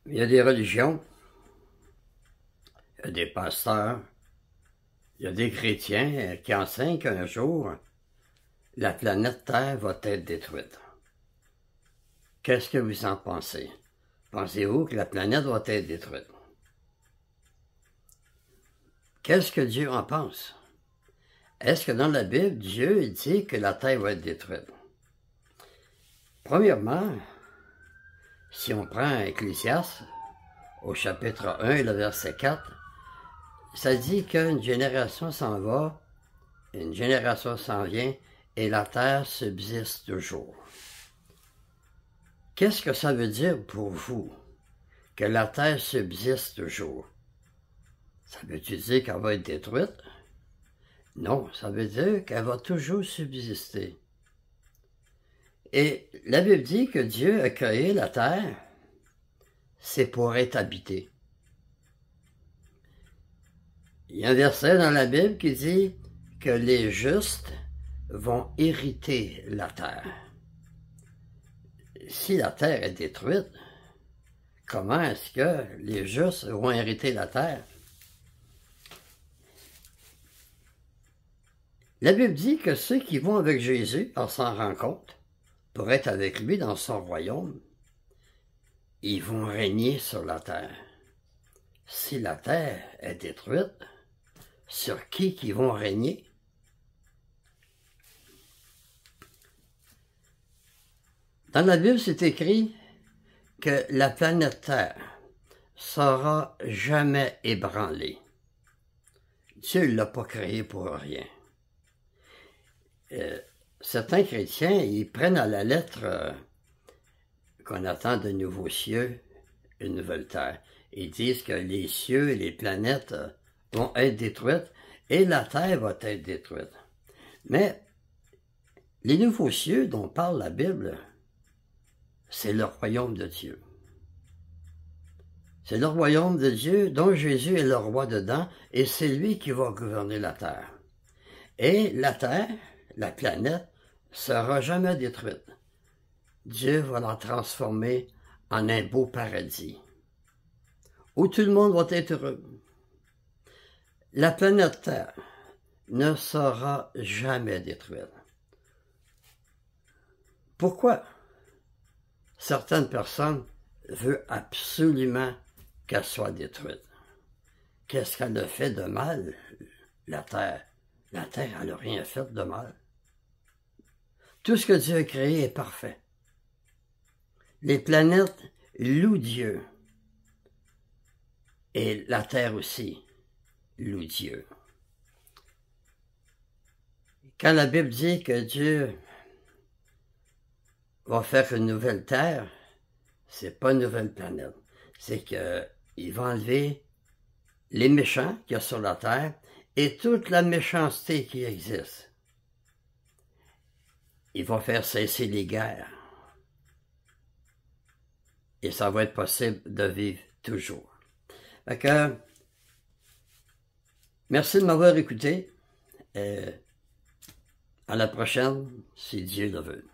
Il y a des religions, il y a des pasteurs, il y a des chrétiens qui enseignent qu'un jour, la planète Terre va être détruite. Qu'est-ce que vous en pensez? Pensez-vous que la planète va être détruite? Qu'est-ce que Dieu en pense? Est-ce que dans la Bible, Dieu dit que la Terre va être détruite? Premièrement, si on prend Ecclésiaste, au chapitre 1 et le verset 4, ça dit qu'une génération s'en va, une génération s'en vient, et la terre subsiste toujours. Qu'est-ce que ça veut dire pour vous, que la terre subsiste toujours? Ça veut-tu dire qu'elle va être détruite? Non, ça veut dire qu'elle va toujours subsister. Et la Bible dit que Dieu a créé la terre, c'est pour être habité. Il y a un verset dans la Bible qui dit que les justes vont hériter la terre. Si la terre est détruite, comment est-ce que les justes vont hériter la terre? La Bible dit que ceux qui vont avec Jésus en s'en rendent compte, pour être avec lui dans son royaume, ils vont régner sur la terre. Si la terre est détruite, sur qui vont régner? Dans la Bible, c'est écrit que la planète Terre sera jamais ébranlée. Dieu ne l'a pas créée pour rien. Certains chrétiens, ils prennent à la lettre qu'on attend de nouveaux cieux, une nouvelle terre. Ils disent que les cieux et les planètes vont être détruites et la terre va être détruite. Mais les nouveaux cieux dont parle la Bible, c'est le royaume de Dieu. C'est le royaume de Dieu dont Jésus est le roi dedans et c'est lui qui va gouverner la terre. Et la terre, la planète, sera jamais détruite. Dieu va la transformer en un beau paradis, où tout le monde va être heureux. La planète Terre ne sera jamais détruite. Pourquoi certaines personnes veulent absolument qu'elle soit détruite? Qu'est-ce qu'elle a fait de mal, la Terre? La Terre, elle n'a rien fait de mal. Tout ce que Dieu a créé est parfait. Les planètes louent Dieu. Et la terre aussi loue Dieu. Quand la Bible dit que Dieu va faire une nouvelle terre, c'est pas une nouvelle planète. C'est qu'il va enlever les méchants qu'il y a sur la terre et toute la méchanceté qui existe. Il va faire cesser les guerres. Et ça va être possible de vivre toujours. Fait que, merci de m'avoir écouté. À la prochaine, si Dieu le veut.